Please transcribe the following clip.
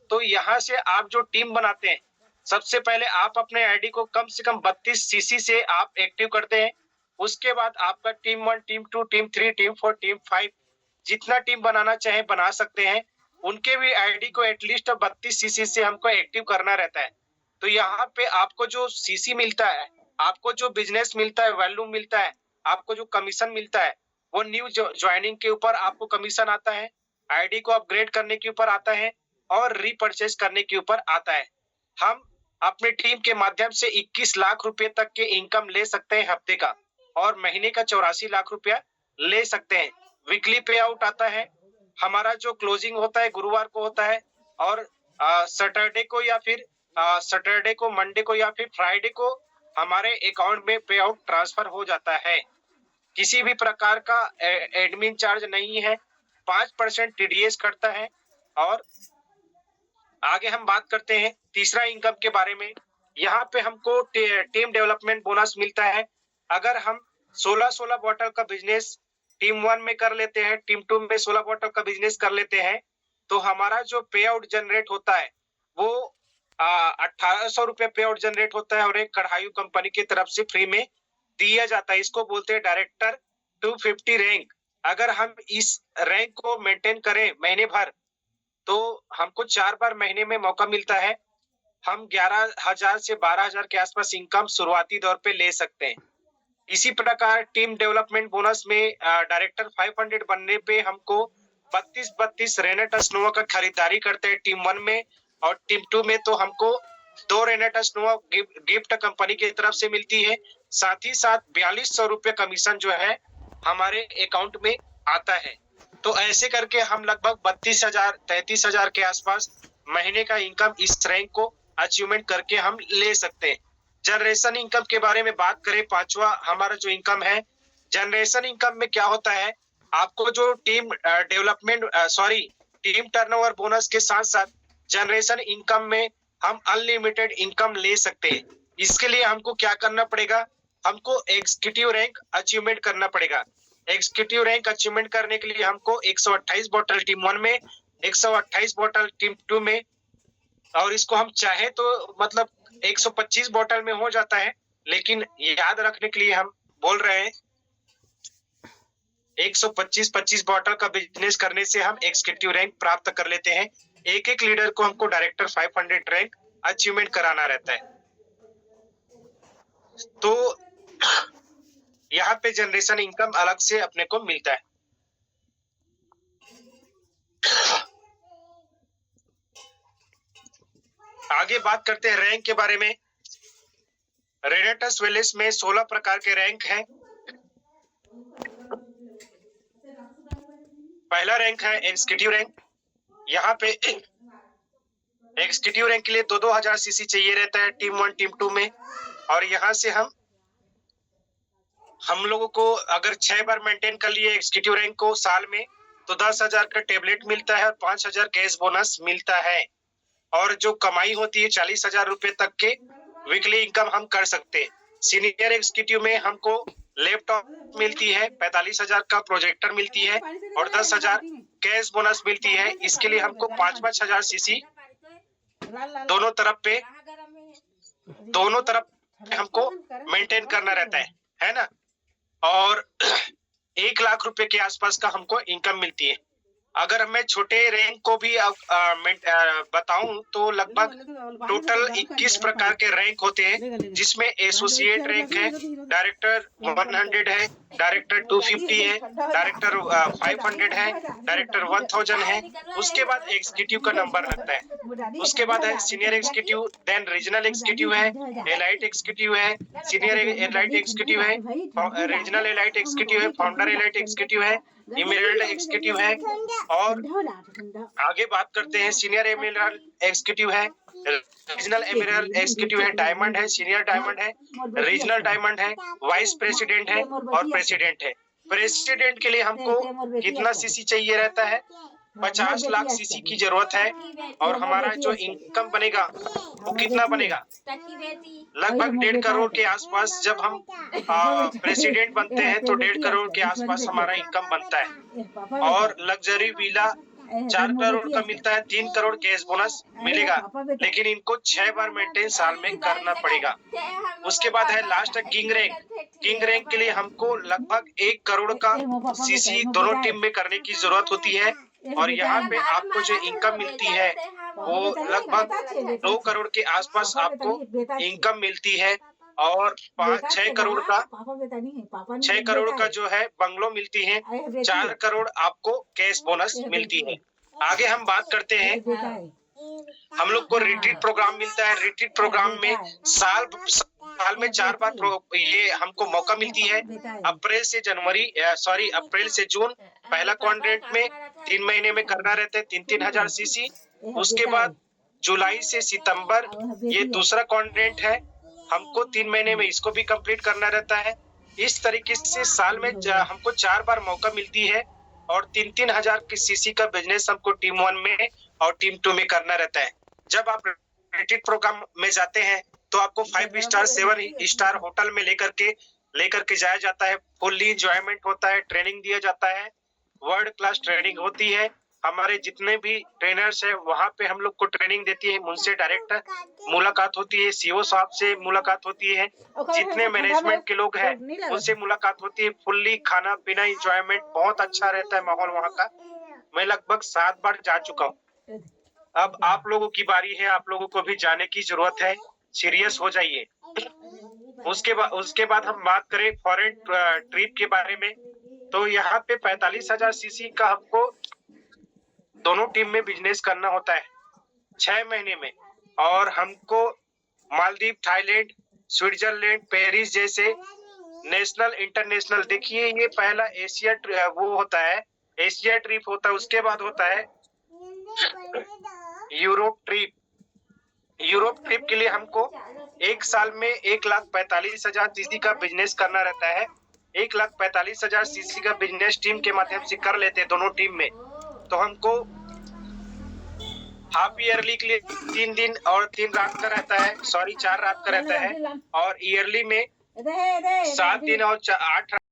तो यहाँ से आप जो टीम बनाते हैं, सबसे पहले आप अपने आईडी को कम से कम 32 सीसी से आप एक्टिव करते हैं। उसके बाद आपका team 1, team 2, team 3, team 4, team 5 जितना टीम बनाना चाहे बना सकते हैं। उनके भी आईडी को एटलीस्ट 32 सीसी से हमको एक्टिव करना रहता है। तो यहाँ पे आपको जो सीसी मिलता है, आपको जो बिज़नेस मिलता है, वैल्यू मिलता है, आपको जो कमीशन मिलता है, वो न्यू जॉइनिंग के ऊपर आपको कमीशन आता है, आईडी को अपग्रेड करने के ऊपर आता है और रीपरचेज करने के ऊपर आता है। हम अपनी टीम के माध्यम से 21 लाख रुपए तक के इनकम ले सकते हैं हफ्ते का और महीने का 84 लाख रुपया ले सकते हैं। वीकली पे आउट आता है। हमारा जो क्लोजिंग होता है गुरुवार को होता है और सैटरडे को या फिर सैटरडे को, मंडे को या फिर फ्राइडे को हमारे अकाउंट में पे आउट ट्रांसफर हो जाता है। किसी भी प्रकार का एडमिन चार्ज नहीं है। 5% टीडीएस कटता है। और आगे हम बात करते हैं तीसरा इनकम के बारे में। यहाँ पे हमको टीम डेवलपमेंट बोनस मिलता है। अगर हम 16 बॉटल का बिजनेस टीम 1 में कर लेते हैं, टीम 2 में 16 बॉटल का बिजनेस कर लेते हैं, तो हमारा जो पे आउट जनरेट होता है वो 1800 रुपये पे आउट जनरेट होता है और एक कढ़ाई कंपनी की तरफ से फ्री में दिया जाता है। इसको बोलते हैं डायरेक्टर 250 रैंक। अगर हम इस रैंक को मेंटेन करें महीने भर तो हमको 4 बार महीने में मौका मिलता है। हम 11,000 से 12,000 के आसपास इनकम शुरुआती दौर पे ले सकते हैं। इसी प्रकार टीम डेवलपमेंट बोनस में डायरेक्टर 500 बनने पे हमको 32 रेनेटस नोवा का खरीदारी करते हैं टीम 1 में, और टीम 2 में तो हमको 2 रेनेटस नोवा गिफ्ट कंपनी की तरफ से मिलती है। साथ ही साथ 4200 रुपये कमीशन जो है हमारे अकाउंट में आता है। तो ऐसे करके हम लगभग 33,000 के आसपास महीने का इनकम इस रैंक को अचीवमेंट करके हम ले सकते हैं। जनरेशन इनकम के बारे में बात करें, पांचवा हमारा जो इनकम है, जनरेशन इनकम में क्या होता है, आपको जो टीम टीम टर्नओवर बोनस के साथ साथ जनरेशन इनकम में हम अनलिमिटेड इनकम ले सकते हैं। इसके लिए हमको क्या करना पड़ेगा, हमको एग्जीक्यूटिव रैंक अचीवमेंट करना पड़ेगा। एग्जीक्यूटिव रैंक अचीवमेंट करने के लिए हमको 128 बॉटल टीम 1 में, 128 बॉटल टीम 2 में, और इसको हम चाहे तो मतलब 125 बॉटल में हो जाता है, लेकिन याद रखने के लिए हम बोल रहे हैं 125 बॉटल का बिजनेस करने से हम एग्जीक्यूटिव रैंक प्राप्त कर लेते हैं। एक एक लीडर को हमको डायरेक्टर 500 रैंक अचीवमेंट कराना रहता है। तो यहाँ पे जनरेशन इनकम अलग से अपने को मिलता है। आगे बात करते हैं रैंक के बारे में। रेनेटस वेलेस में 16 प्रकार के रैंक हैं। पहला रैंक है एग्जीक्यूटिव रैंक। यहाँ पे एग्जीक्यूटिव रैंक के लिए 2-2000 सीसी चाहिए रहता है टीम 1 टीम 2 में, और यहाँ से हम लोगों को अगर 6 बार मेंटेन कर लिए एग्जीक्यूटिव रैंक को साल में, तो 10,000 का टेबलेट मिलता है और 5,000 कैश बोनस मिलता है। और जो कमाई होती है 40,000 रुपए तक के वीकली इनकम हम कर सकते हैं। सीनियर एग्जीक्यूटिव में हमको लैपटॉप मिलती है, 45,000 का प्रोजेक्टर मिलती है और 10,000 कैश बोनस मिलती है। इसके लिए हमको 5-5 सीसी दोनों तरफ हमको मेंटेन करना रहता है ना। और 1 लाख रुपए के आसपास का हमको इनकम मिलती है। अगर मैं छोटे रैंक को भी बताऊं तो लगभग टोटल 21 प्रकार के रैंक होते हैं, जिसमें एसोसिएट रैंक है, डायरेक्टर 100 है, डायरेक्टर 250 है, डायरेक्टर 500 है, डायरेक्टर 1000 है। उसके बाद एग्जीक्यूटिव का नंबर लगता है। उसके बाद है senior executive, then regional executive है, एलाइट एग्जीक्यूटिव है, सीनियर एलाइट एग्जीक्यूटिव है, रीजनल एलाइट एग्जीक्यूटिव है, फाउंडर एलाइट एग्जीक्यूटिव है, इमेरल्ड एग्जीक्यूटिव है। और आगे बात करते हैं सीनियर एमेरल्ड एग्जीक्यूटिव है, रीजनल एमेरल्ड एग्जीक्यूटिव है, डायमंड है, सीनियर डायमंड है, रीजनल डायमंड है, वाइस प्रेसिडेंट है और प्रेसिडेंट है। प्रेसिडेंट के लिए हमको कितना सीसी चाहिए रहता है, 50 लाख सीसी की जरूरत है। और हमारा जो इनकम बनेगा वो कितना बनेगा, लगभग 1.5 करोड़ के आसपास। जब हम प्रेसिडेंट बनते हैं तो 1.5 करोड़ के आसपास हमारा इनकम बनता है। और लग्जरी विला 4 करोड़ का मिलता है, 3 करोड़ कैश बोनस मिलेगा, लेकिन इनको 6 बार मेंटेन साल में करना पड़ेगा। उसके बाद है last king rank. King rank के लिए हमको लगभग 1 करोड़ का सीसी दोनों टीम में करने की जरूरत होती है, और यहाँ पे आपको जो इनकम मिलती है वो लगभग 2 करोड़ के आसपास आपको इनकम मिलती है, और 6 करोड़ का जो है बंगलो मिलती है, 4 करोड़ आपको कैश बोनस मिलती है। आगे हम बात करते हैं, हम लोग को रिट्रीट प्रोग्राम मिलता है। रिट्रीट प्रोग्राम में साल में 4 बार ये हमको मौका मिलती है। अप्रैल से जून पहला कॉन्ट्रैक्ट में 3 महीने में करना रहता है 3,000 सीसी। उसके बाद जुलाई से सितंबर ये दूसरा कॉन्ट्रैक्ट है, हमको 3 महीने में इसको भी कंप्लीट करना रहता है। इस तरीके से साल में हमको 4 बार मौका मिलती है, और 3,000 की सीसी का बिजनेस हमको टीम 1 में और टीम 2 में करना रहता है। जब आप रिट्रीट प्रोग्राम में जाते हैं तो आपको 5 स्टार 7 स्टार होटल में लेकर के जाया जाता है। फुल्ली एंजॉयमेंट होता है, ट्रेनिंग दिया जाता है, वर्ल्ड क्लास ट्रेनिंग होती है। हमारे जितने भी ट्रेनर्स हैं वहाँ पे हम लोग को ट्रेनिंग देती है, उनसे डायरेक्ट मुलाकात होती है, सीओ साहब से मुलाकात होती है, जितने मैनेजमेंट के लोग हैं उनसे मुलाकात होती है। फुल्ली खाना पीना एंजॉयमेंट बहुत अच्छा रहता है माहौल वहाँ का। मैं लगभग 7 बार जा चुका हूँ। अब आप लोगों की बारी है, आप लोगों को भी जाने की जरूरत है, सीरियस हो जाइए। उसके बाद हम बात करें फॉरेन ट्रिप के बारे में, तो यहाँ पे 45,000 सीसी का हमको दोनों टीम में बिजनेस करना होता है 6 महीने में, और हमको मालदीव, थाईलैंड, स्विट्जरलैंड, पेरिस जैसे नेशनल इंटरनेशनल, देखिए ये पहला एशिया वो होता है, एशिया ट्रिप होता है। उसके बाद होता है यूरोप ट्रिप। यूरोप ट्रिप के लिए हमको 1 साल में 1,45,000 सीसी का बिजनेस करना रहता है। 1,45,000 सीसी का बिजनेस टीम के माध्यम से कर लेते हैं दोनों टीम में। तो हमको हाफ ईयरली के लिए 3 दिन और 3 रात का रहता है, 4 रात का रहता है, और ईयरली में 7 दिन और 8